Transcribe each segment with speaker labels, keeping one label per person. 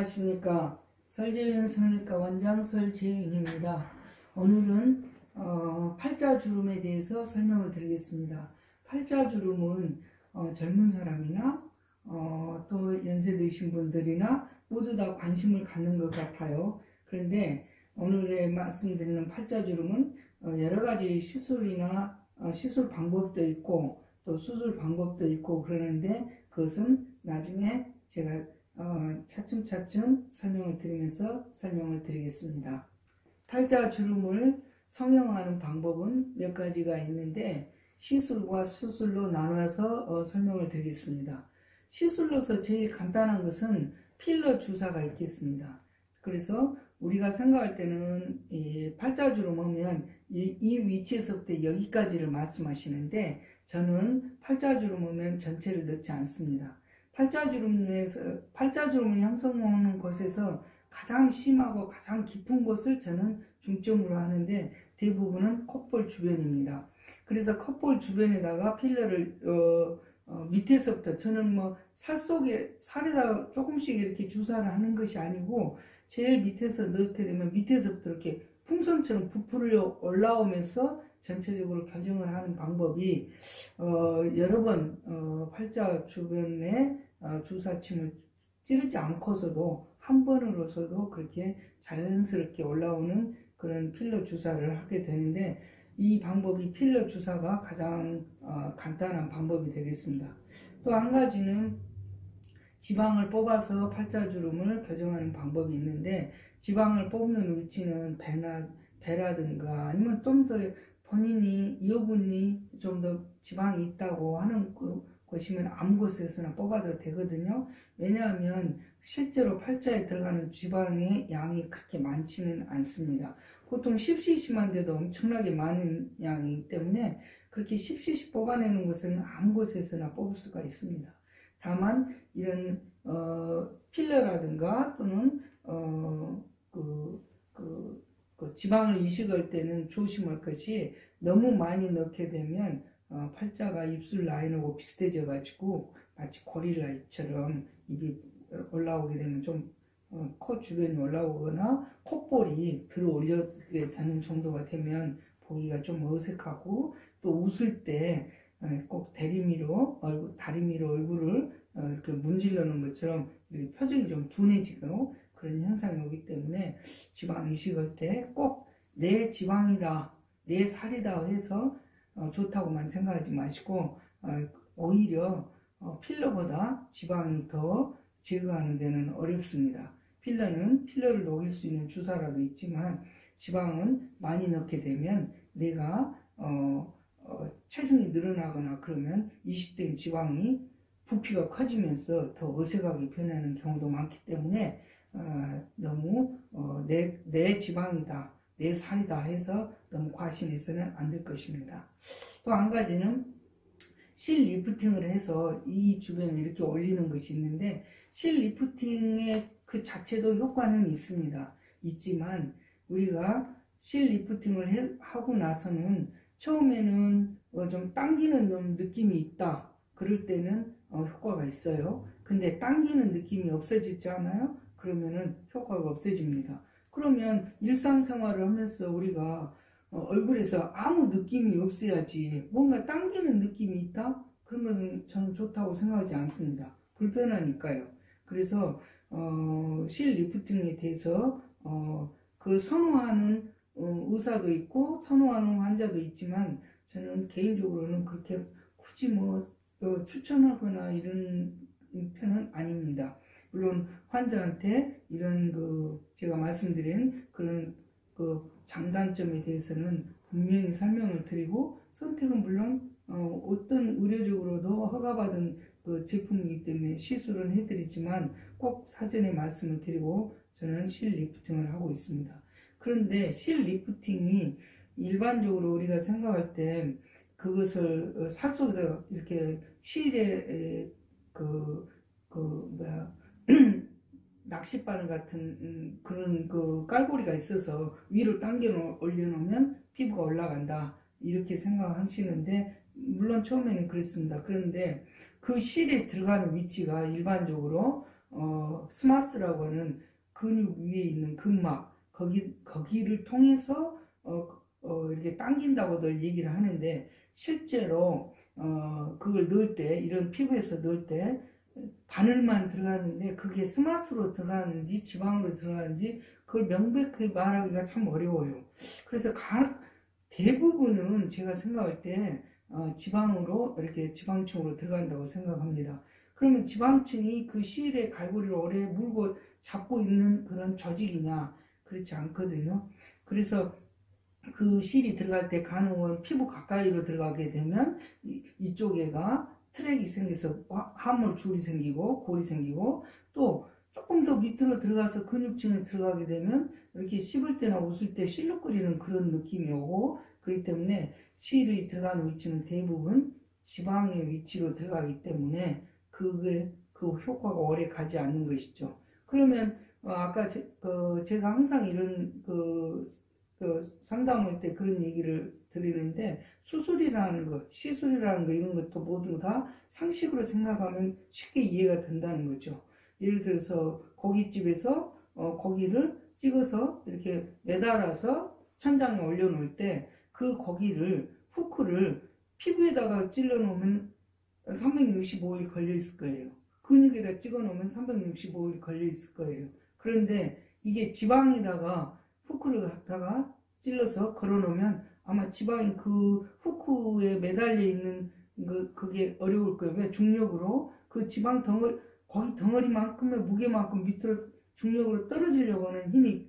Speaker 1: 안녕하십니까. 설재윤 성형외과 원장 설재윤입니다. 오늘은 팔자주름에 대해서 설명을 드리겠습니다. 팔자주름은 젊은 사람이나 또 연세 드신 분들이나 모두 다 관심을 갖는 것 같아요. 그런데 오늘에 말씀드리는 팔자주름은 여러 가지 시술이나 시술 방법도 있고 또 수술 방법도 있고 그러는데 그것은 나중에 제가 차츰차츰 설명을 드리면서 설명을 드리겠습니다. 팔자주름을 성형하는 방법은 몇 가지가 있는데 시술과 수술로 나눠서 설명을 드리겠습니다. 시술로서 제일 간단한 것은 필러 주사가 있겠습니다. 그래서 우리가 생각할 때는 이 팔자주름 하면 이 위치에서부터 여기까지를 말씀하시는데 저는 팔자주름 하면 전체를 넣지 않습니다. 팔자주름을 형성하는 곳에서 가장 심하고 가장 깊은 곳을 저는 중점으로 하는데 대부분은 콧볼 주변입니다. 그래서 콧볼 주변에다가 필러를 밑에서부터 저는 뭐 살에다가 조금씩 이렇게 주사를 하는 것이 아니고 제일 밑에서 넣게 되면 밑에서부터 이렇게 풍선처럼 부풀어 올라오면서 전체적으로 교정을 하는 방법이 여러 번 팔자 주변에 주사침을 찌르지 않고서도 한 번으로서도 그렇게 자연스럽게 올라오는 그런 필러 주사를 하게 되는데 이 방법이 필러 주사가 가장 간단한 방법이 되겠습니다. 또 한 가지는 지방을 뽑아서 팔자주름을 교정하는 방법이 있는데 지방을 뽑는 위치는 배라든가 아니면 좀 더 본인이 여분이 좀 더 지방이 있다고 하는 것이면 아무 곳에서나 뽑아도 되거든요. 왜냐하면 실제로 팔자에 들어가는 지방의 양이 그렇게 많지는 않습니다. 보통 10cc만 돼도 엄청나게 많은 양이기 때문에 그렇게 10cc 뽑아내는 것은 아무 곳에서나 뽑을 수가 있습니다. 다만 이런 필러라든가 또는 지방을 이식할 때는 조심할 것이 너무 많이 넣게 되면 팔자가 입술 라인하고 비슷해져 가지고 마치 고릴라처럼 입이 올라오게 되면 좀 코 주변이 올라오거나 콧볼이 들어 올려게 되는 정도가 되면 보기가 좀 어색하고 또 웃을 때 꼭 다리미로 얼굴을 이렇게 문질러 놓은 것처럼 이렇게 표정이 좀 둔해지고 그런 현상이 오기 때문에 지방 이식할 때 꼭 내 지방이다, 내 살이다 해서 좋다고만 생각하지 마시고 오히려 필러보다 지방이 더 제거하는 데는 어렵습니다. 필러를 녹일 수 있는 주사라도 있지만 지방은 많이 넣게 되면 내가 체중이 늘어나거나 그러면 이식된 지방이 부피가 커지면서 더 어색하게 변하는 경우도 많기 때문에 너무 내 지방이다, 내 살이다 해서 너무 과신해서는 안 될 것입니다. 또 한 가지는 실 리프팅을 해서 이 주변에 이렇게 올리는 것이 있는데 실 리프팅의 그 자체도 효과는 있지만 우리가 실 리프팅을 하고 나서는 처음에는 좀 당기는 느낌이 있다 그럴 때는 효과가 있어요. 근데 당기는 느낌이 없어지지 않아요? 그러면은 효과가 없어집니다. 그러면 일상생활을 하면서 우리가 얼굴에서 아무 느낌이 없어야지 뭔가 당기는 느낌이 있다? 그러면 저는 좋다고 생각하지 않습니다. 불편하니까요. 그래서 실 리프팅에 대해서 그 선호하는 의사도 있고 선호하는 환자도 있지만 저는 개인적으로는 그렇게 굳이 추천하거나 이런 편은 아닙니다. 물론 환자한테 이런 제가 말씀드린 그런 장단점에 대해서는 분명히 설명을 드리고 선택은 물론 어떤 의료적으로도 허가받은 제품이기 때문에 시술은 해드리지만 꼭 사전에 말씀을 드리고 저는 실 리프팅을 하고 있습니다. 그런데 실 리프팅이 일반적으로 우리가 생각할 때 그것을 살 속에서 이렇게 실에 낚싯바늘 같은 그런 깔고리가 있어서 위로 당겨 올려놓으면 피부가 올라간다 이렇게 생각하시는데 물론 처음에는 그랬습니다. 그런데 그 실에 들어가는 위치가 일반적으로 스마스라고 하는 근육 위에 있는 근막, 거기를 통해서 이렇게 당긴다고들 얘기를 하는데, 실제로 그걸 넣을 때, 이런 피부에서 넣을 때 바늘만 들어가는데 그게 스마스로 들어가는지 지방으로 들어가는지 그걸 명백하게 말하기가 참 어려워요. 그래서 대부분은 제가 생각할 때 지방으로, 이렇게 지방층으로 들어간다고 생각합니다. 그러면 지방층이 그 실의 갈고리를 오래 물고 잡고 있는 그런 조직이냐? 그렇지 않거든요. 그래서 그 실이 들어갈 때 가능한 피부 가까이로 들어가게 되면 이쪽에가 트랙이 생겨서 함몰 줄이 생기고 골이 생기고, 또 조금 더 밑으로 들어가서 근육층에 들어가게 되면 이렇게 씹을 때나 웃을 때 실룩거리는 그런 느낌이 오고, 그렇기 때문에 실이 들어가는 위치는 대부분 지방의 위치로 들어가기 때문에 그 효과가 오래 가지 않는 것이죠. 그러면 아까 제가 항상 이런 상담할 때 그런 얘기를 드리는데, 수술이라는 것, 시술이라는 것, 이런 것도 모두 다 상식으로 생각하면 쉽게 이해가 된다는 거죠. 예를 들어서 고깃집에서 고기를 찍어서 이렇게 매달아서 천장에 올려놓을 때 그 고기를, 후크를 피부에다가 찔러 놓으면 365일 걸려 있을 거예요. 근육에다 찍어 놓으면 365일 걸려 있을 거예요. 그런데 이게 지방에다가 후크를 갖다가 찔러서 걸어 놓으면 아마 지방이 그 후크에 매달려 있는 그게 어려울 거예요. 왜? 중력으로 그 지방 덩어리, 거기 덩어리만큼의 무게만큼 밑으로 중력으로 떨어지려고 하는 힘이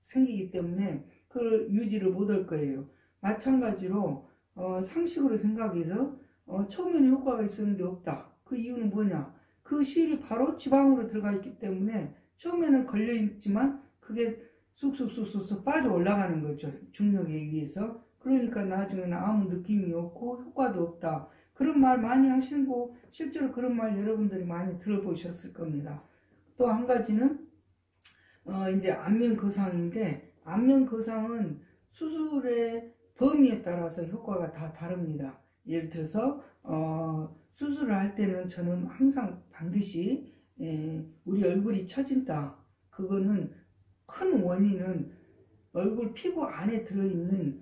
Speaker 1: 생기기 때문에 그걸 유지를 못할 거예요. 마찬가지로 상식으로 생각해서 처음에는 효과가 있었는데 없다. 그 이유는 뭐냐? 그 실이 바로 지방으로 들어가 있기 때문에 처음에는 걸려 있지만 그게 쑥쑥 빠져 올라가는 거죠. 중력에 의해서. 그러니까 나중에는 아무 느낌이 없고 효과도 없다. 그런 말 많이 하시는 거, 실제로 그런 말 여러분들이 많이 들어보셨을 겁니다. 또 한 가지는 이제 안면거상인데, 안면거상은 수술의 범위에 따라서 효과가 다 다릅니다. 예를 들어서 수술을 할 때는 저는 항상 반드시 우리 얼굴이 처진다. 그거는 큰 원인은 얼굴 피부 안에 들어있는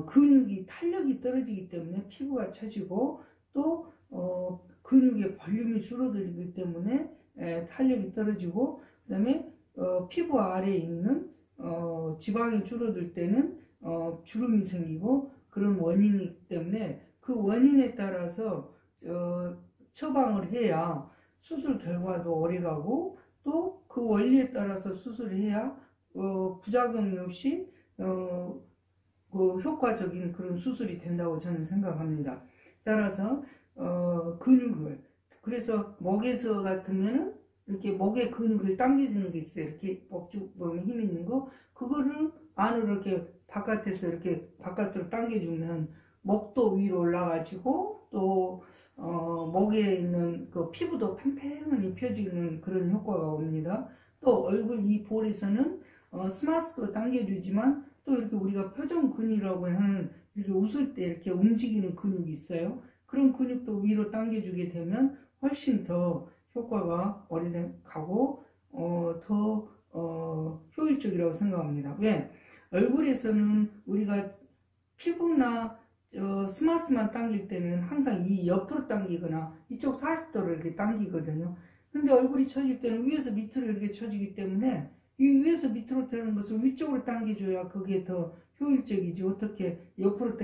Speaker 1: 근육이 탄력이 떨어지기 때문에 피부가 처지고, 또 근육의 볼륨이 줄어들기 때문에 탄력이 떨어지고, 그 다음에 피부 아래에 있는 지방이 줄어들 때는 주름이 생기고, 그런 원인이기 때문에 그 원인에 따라서 처방을 해야 수술 결과도 오래가고, 또 그 원리에 따라서 수술을 해야 부작용이 없이 그 효과적인 그런 수술이 된다고 저는 생각합니다. 따라서 근육을, 그래서 목에서 같으면은 이렇게 목의 근육을 당겨주는 게 있어요. 이렇게 목줄 보면 힘 있는 거, 그거를 안으로 이렇게 바깥에서 이렇게 바깥으로 당겨주면 목도 위로 올라가지고, 또 목에 있는 그 피부도 팽팽하니 펴지는 그런 효과가 옵니다. 또 얼굴 이 볼에서는 스마스도 당겨주지만, 또 이렇게 우리가 표정근이라고 하는, 이렇게 웃을 때 이렇게 움직이는 근육이 있어요. 그런 근육도 위로 당겨주게 되면 훨씬 더 효과가 오래가고 더 효율적이라고 생각합니다. 왜? 얼굴에서는 우리가 피부나 스마스만 당길 때는 항상 이 옆으로 당기거나 이쪽 40도로 이렇게 당기거든요. 근데 얼굴이 처질 때는 위에서 밑으로 이렇게 처지기 때문에 이 위에서 밑으로 되는 것을 위쪽으로 당겨줘야 그게 더 효율적이지, 어떻게 옆으로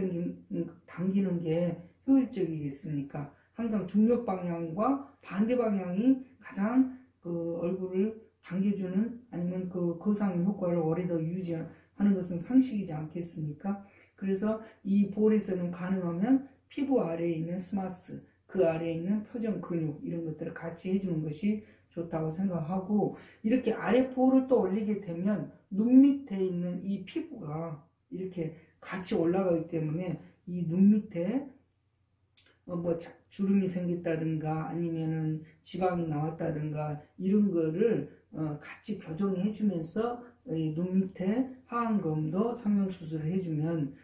Speaker 1: 당기는 게 효율적이겠습니까? 항상 중력 방향과 반대 방향이 가장 그 얼굴을 당겨주는, 아니면 그 거상 효과를 오래 더 유지하는 것은 상식이지 않겠습니까? 그래서 이 볼에서는 가능하면 피부 아래에 있는 스마스, 그 아래에 있는 표정 근육, 이런 것들을 같이 해주는 것이 좋다고 생각하고, 이렇게 아래 볼을 또 올리게 되면 눈 밑에 있는 이 피부가 이렇게 같이 올라가기 때문에 이 눈 밑에 뭐 주름이 생겼다든가 아니면은 지방이 나왔다든가 이런 거를 같이 교정해 주면서 눈 밑에 하안검도 성형수술을 해주면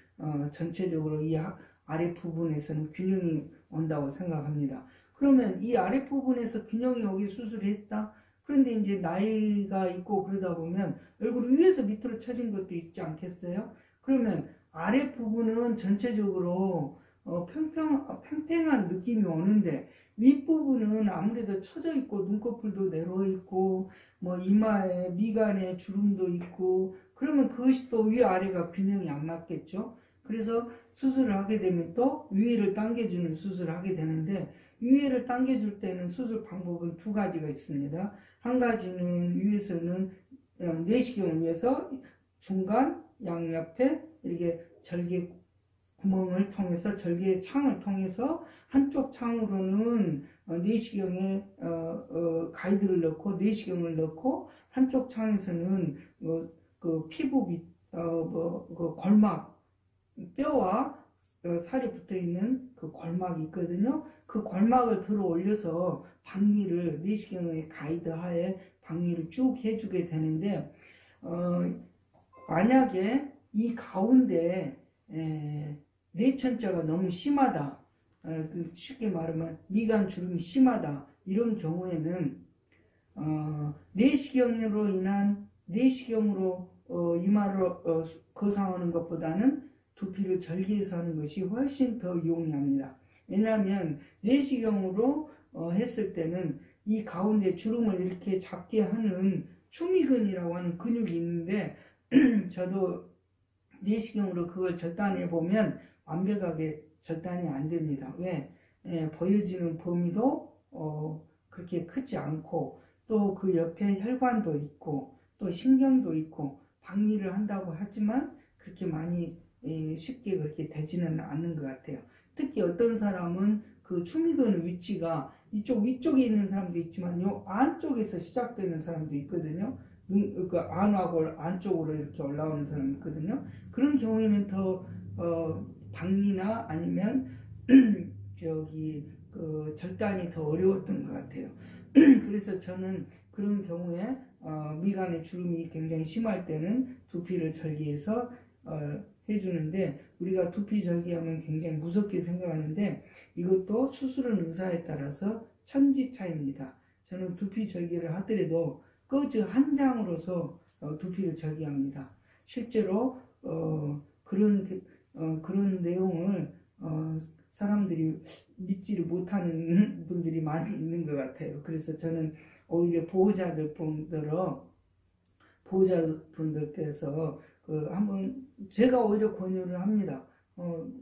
Speaker 1: 전체적으로 이 아래 부분에서는 균형이 온다고 생각합니다. 그러면 이 아래 부분에서 균형이 오게 수술을 했다? 그런데 이제 나이가 있고 그러다 보면 얼굴 위에서 밑으로 처진 것도 있지 않겠어요? 그러면 아래 부분은 전체적으로 팽팽한 느낌이 오는데 윗부분은 아무래도 처져 있고 눈꺼풀도 내려와 있고 뭐 이마에 미간에 주름도 있고 그러면 그것이 또 위아래가 균형이 안 맞겠죠. 그래서 수술을 하게 되면 또 위를 당겨주는 수술을 하게 되는데 위를 당겨줄 때는 수술 방법은 두 가지가 있습니다. 한 가지는 위에서는 내시경을 위해서 중간 양옆에 이렇게 절개 구멍을 통해서 절개 창을 통해서 한쪽 창으로는 내시경에 가이드를 넣고 내시경을 넣고 한쪽 창에서는 그 피부 밑 그 골막 뼈와 살이 붙어 있는 그 골막이 있거든요. 그 골막을 들어 올려서 박리를 내시경의 가이드 하에 박리를 쭉 해주게 되는데 만약에 이 가운데 내천자가 너무 심하다, 쉽게 말하면 미간 주름이 심하다, 이런 경우에는 내시경으로 인한 내시경으로 이마를 거상하는 것보다는 두피를 절개해서 하는 것이 훨씬 더 용이합니다. 왜냐하면 내시경으로 했을 때는 이 가운데 주름을 이렇게 잡게 하는 추미근이라고 하는 근육이 있는데 저도 내시경으로 그걸 절단해 보면 완벽하게 절단이 안 됩니다. 왜? 보여지는 범위도 그렇게 크지 않고 또 그 옆에 혈관도 있고 또 신경도 있고 박리를 한다고 하지만 그렇게 많이 쉽게 그렇게 되지는 않는 것 같아요. 특히 어떤 사람은 그 추미근 위치가 이쪽 위쪽에 있는 사람도 있지만 요 안쪽에서 시작되는 사람도 있거든요. 그 안하골 안쪽으로 이렇게 올라오는 사람이 있거든요. 그런 경우에는 더 박리나 아니면 저기 그 절단이 더 어려웠던 것 같아요. 그래서 저는 그런 경우에 미간의 주름이 굉장히 심할 때는 두피를 절개해서 해주는데, 우리가 두피 절개하면 굉장히 무섭게 생각하는데 이것도 수술은 의사에 따라서 천지차입니다. 저는 두피 절개를 하더라도 꺼즈 한 장으로서 두피를 절개합니다. 실제로 그런 내용을 사람들이 믿지를 못하는 분들이 많이 있는 것 같아요. 그래서 저는 오히려 보호자분들께서 한번 제가 오히려 권유를 합니다.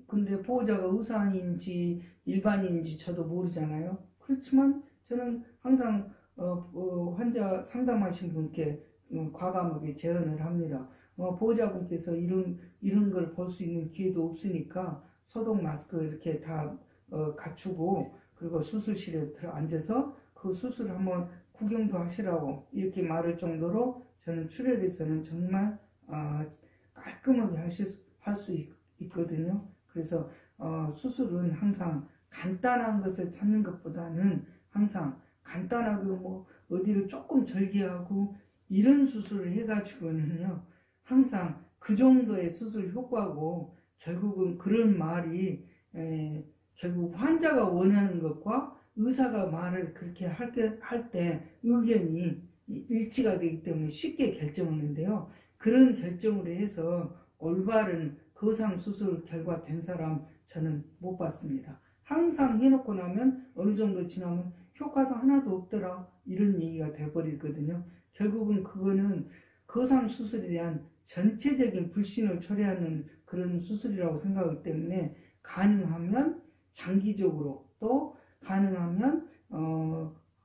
Speaker 1: 근데 보호자가 의사인지 일반인인지 저도 모르잖아요. 그렇지만 저는 항상 환자 상담하신 분께 과감하게 제안을 합니다. 보호자분께서 이런 걸 볼 수 있는 기회도 없으니까 소독 마스크 이렇게 다 갖추고 그리고 수술실에 들어 앉아서 그 수술을 한번 구경도 하시라고 이렇게 말할 정도로 저는 출혈에서는 정말 깔끔하게 할 수 있거든요. 그래서 수술은 항상 간단한 것을 찾는 것보다는 항상 간단하게 뭐 어디를 조금 절개하고 이런 수술을 해가지고는요 항상 그 정도의 수술 효과고, 결국은 그런 말이 결국 환자가 원하는 것과 의사가 말을 그렇게 할 때 의견이 일치가 되기 때문에 쉽게 결정하는데요. 그런 결정으로 해서 올바른 거상 수술 결과 된 사람 저는 못 봤습니다. 항상 해놓고 나면 어느 정도 지나면 효과도 하나도 없더라 이런 얘기가 돼버리거든요. 결국은 그거는 거상 수술에 대한 전체적인 불신을 초래하는 그런 수술이라고 생각하기 때문에 가능하면 장기적으로 또 가능하면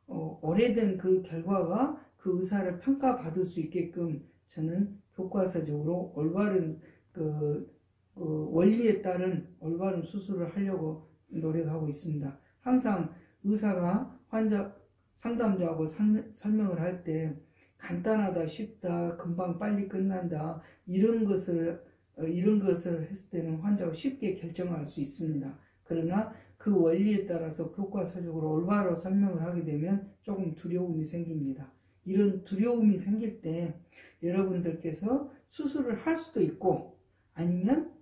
Speaker 1: 오래된 그 결과가 그 의사를 평가받을 수 있게끔 저는 교과서적으로 올바른 그 원리에 따른 올바른 수술을 하려고 노력하고 있습니다. 항상 의사가 환자 상담자하고 설명을 할 때 간단하다, 쉽다, 금방 빨리 끝난다 이런 것을 했을 때는 환자가 쉽게 결정할 수 있습니다. 그러나 그 원리에 따라서 교과서적으로 올바로 설명을 하게 되면 조금 두려움이 생깁니다. 이런 두려움이 생길 때 여러분들께서 수술을 할 수도 있고 아니면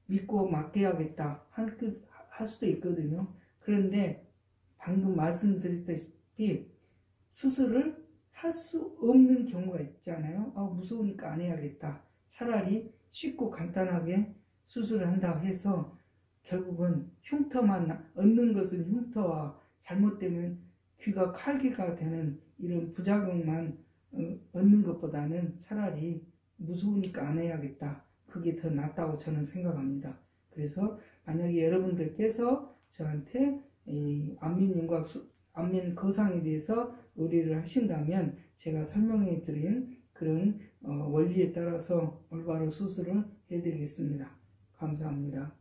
Speaker 1: 믿고 맡겨야겠다 할 수도 있거든요. 그런데 방금 말씀드렸다시피 수술을 할 수 없는 경우가 있잖아요. 무서우니까 안 해야겠다. 차라리 쉽고 간단하게 수술을 한다고 해서 결국은 흉터만 얻는 것은 흉터와 잘못되면 귀가 칼기가 되는 이런 부작용만 얻는 것보다는 차라리 무서우니까 안 해야겠다. 그게 더 낫다고 저는 생각합니다. 그래서 만약에 여러분들께서 저한테 안면 거상에 대해서 의뢰를 하신다면 제가 설명해 드린 그런 원리에 따라서 올바로 수술을 해 드리겠습니다. 감사합니다.